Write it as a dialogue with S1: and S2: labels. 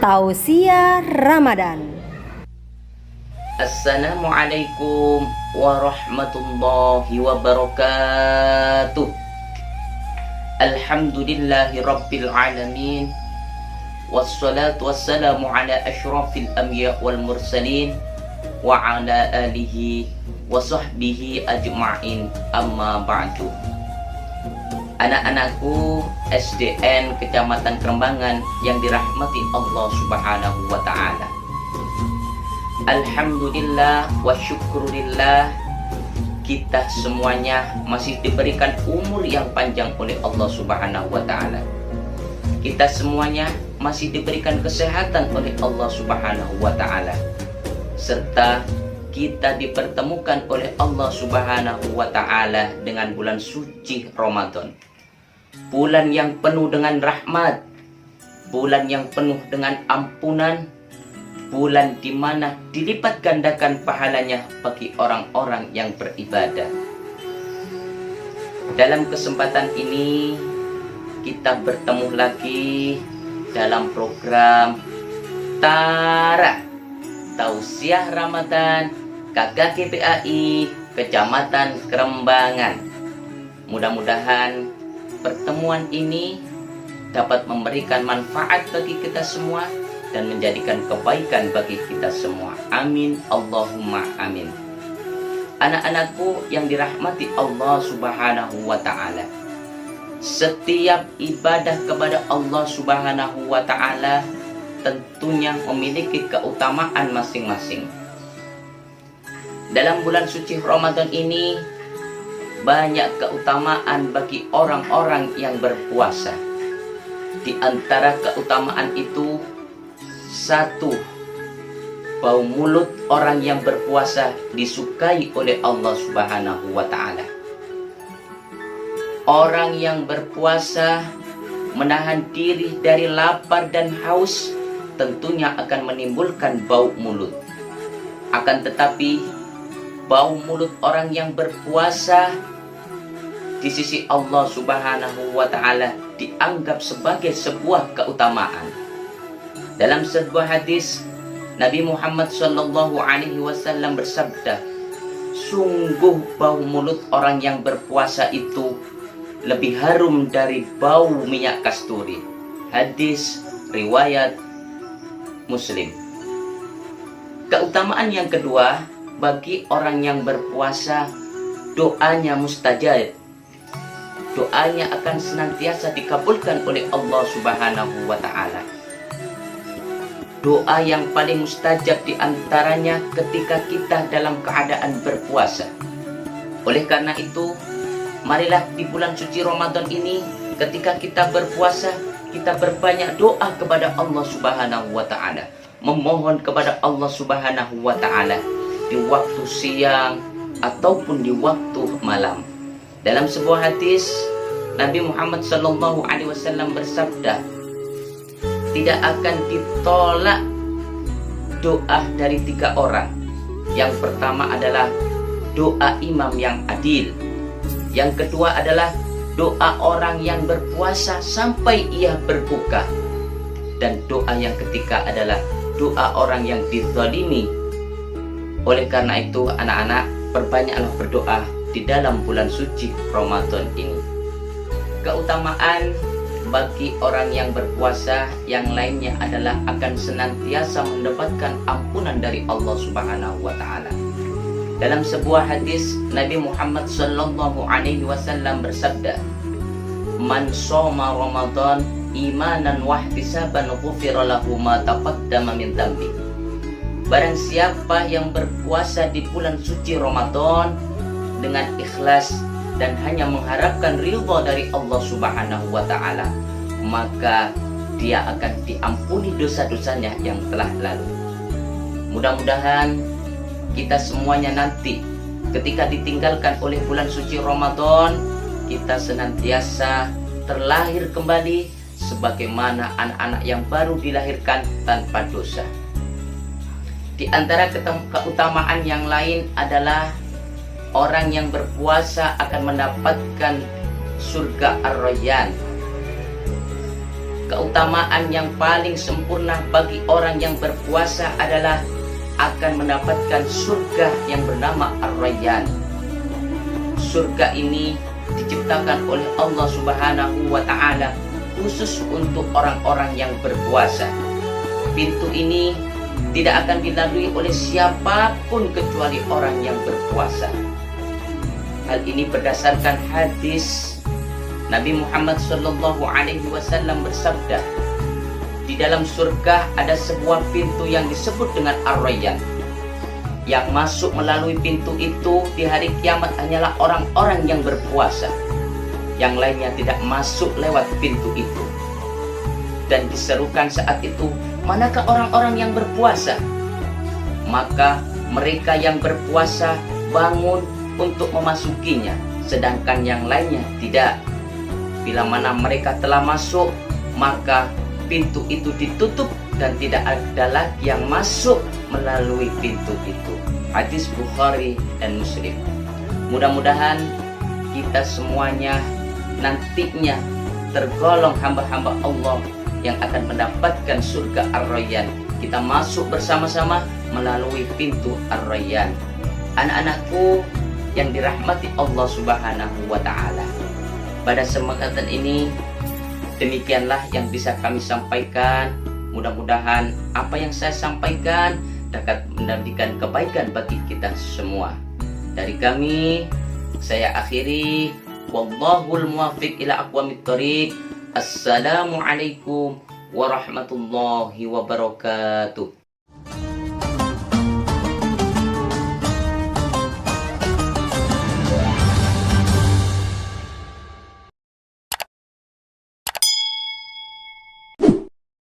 S1: Tausiah Ramadan.
S2: Assalamualaikum warahmatullahi wabarakatuh. Alhamdulillahi rabbil alamin. Wassalatu wassalamu ala ashrafil anbiya wal mursalin wa ala alihi wa sahbihi ajma'in, amma ba'du. Anak-anakku SDN Kecamatan Kerembangan yang dirahmati Allah Subhanahu wa Ta'ala, alhamdulillah wa syukurillah, kita semuanya masih diberikan umur yang panjang oleh Allah Subhanahu wa Ta'ala. Kita semuanya masih diberikan kesehatan oleh Allah Subhanahu wa Ta'ala, serta kita dipertemukan oleh Allah Subhanahu wa Ta'ala dengan bulan suci Ramadan, bulan yang penuh dengan rahmat, bulan yang penuh dengan ampunan, bulan di mana dilipat gandakan pahalanya bagi orang-orang yang beribadah. Dalam kesempatan ini kita bertemu lagi dalam program Tausiah Ramadan KKKPAI Kecamatan Kerembangan. Mudah-mudahan pertemuan ini dapat memberikan manfaat bagi kita semua dan menjadikan kebaikan bagi kita semua. Amin, Allahumma amin. Anak-anakku yang dirahmati Allah Subhanahu wa Ta'ala, setiap ibadah kepada Allah Subhanahu wa Ta'ala tentunya memiliki keutamaan masing-masing. Dalam bulan suci Ramadan ini banyak keutamaan bagi orang-orang yang berpuasa. Di antara keutamaan itu, satu, bau mulut orang yang berpuasa disukai oleh Allah Subhanahu wa Ta'ala. Orang yang berpuasa menahan diri dari lapar dan haus tentunya akan menimbulkan bau mulut. Akan tetapi bau mulut orang yang berpuasa di sisi Allah Subhanahu wa Ta'ala dianggap sebagai sebuah keutamaan. Dalam sebuah hadis, Nabi Muhammad SAW bersabda, sungguh bau mulut orang yang berpuasa itu lebih harum dari bau minyak kasturi. Hadis riwayat Muslim. Keutamaan yang kedua, bagi orang yang berpuasa, doanya mustajab. Doanya akan senantiasa dikabulkan oleh Allah Subhanahu wa Ta'ala. Doa yang paling mustajab diantaranya ketika kita dalam keadaan berpuasa. Oleh karena itu, marilah di bulan suci Ramadan ini, ketika kita berpuasa, kita berbanyak doa kepada Allah Subhanahu wa Ta'ala, memohon kepada Allah Subhanahu wa Ta'ala di waktu siang ataupun di waktu malam. Dalam sebuah hadis, Nabi Muhammad SAW bersabda, tidak akan ditolak doa dari 3 orang. Yang pertama adalah doa imam yang adil. Yang kedua adalah doa orang yang berpuasa sampai ia berbuka. Dan doa yang ketiga adalah doa orang yang dizalimi. Oleh karena itu, anak-anak, perbanyaklah berdoa di dalam bulan suci Ramadan ini. Keutamaan bagi orang yang berpuasa yang lainnya adalah akan senantiasa mendapatkan ampunan dari Allah Subhanahu wa Ta'ala. Dalam sebuah hadis, Nabi Muhammad SAW bersabda, man shoma Ramadan imanan wahtisaban ghufira lahu ma taqaddama min dhanbi. Barang siapa yang berpuasa di bulan suci Ramadan dengan ikhlas dan hanya mengharapkan ridha dari Allah Subhanahu wa Ta'ala, maka dia akan diampuni dosa-dosanya yang telah lalu. Mudah-mudahan kita semuanya nanti ketika ditinggalkan oleh bulan suci Ramadan, kita senantiasa terlahir kembali sebagaimana anak-anak yang baru dilahirkan tanpa dosa. Di antara keutamaan yang lain adalah orang yang berpuasa akan mendapatkan surga Ar-Rayyan. keutamaan yang paling sempurna bagi orang yang berpuasa adalah akan mendapatkan surga yang bernama Ar-Rayyan. Surga ini diciptakan oleh Allah Subhanahu wa Ta'ala khusus untuk orang-orang yang berpuasa. Pintu ini tidak akan dilalui oleh siapapun kecuali orang yang berpuasa. Hal ini berdasarkan hadis Nabi Muhammad SAW bersabda, di dalam surga ada sebuah pintu yang disebut dengan Ar-Rayyan. Yang masuk melalui pintu itu di hari kiamat hanyalah orang-orang yang berpuasa. Yang lainnya tidak masuk lewat pintu itu. Dan diserukan saat itu, manakah orang-orang yang berpuasa? Maka mereka yang berpuasa bangun untuk memasukinya, sedangkan yang lainnya tidak. Bila mana mereka telah masuk, maka pintu itu ditutup dan tidak ada lagi yang masuk melalui pintu itu. Hadis Bukhari dan Muslim. Mudah-mudahan kita semuanya nantinya tergolong hamba-hamba Allah yang akan mendapatkan surga Ar-Rayyan. Kita masuk bersama-sama melalui pintu Ar-Rayyan. Anak-anakku yang dirahmati Allah Subhanahu wa Ta'ala, pada kesempatan ini demikianlah yang bisa kami sampaikan. Mudah-mudahan apa yang saya sampaikan dapat menjadikan kebaikan bagi kita semua. Dari kami, saya akhiri. Wallahul muwaffiq ila aqwamit thoriq. Assalamualaikum warahmatullahi wabarakatuh.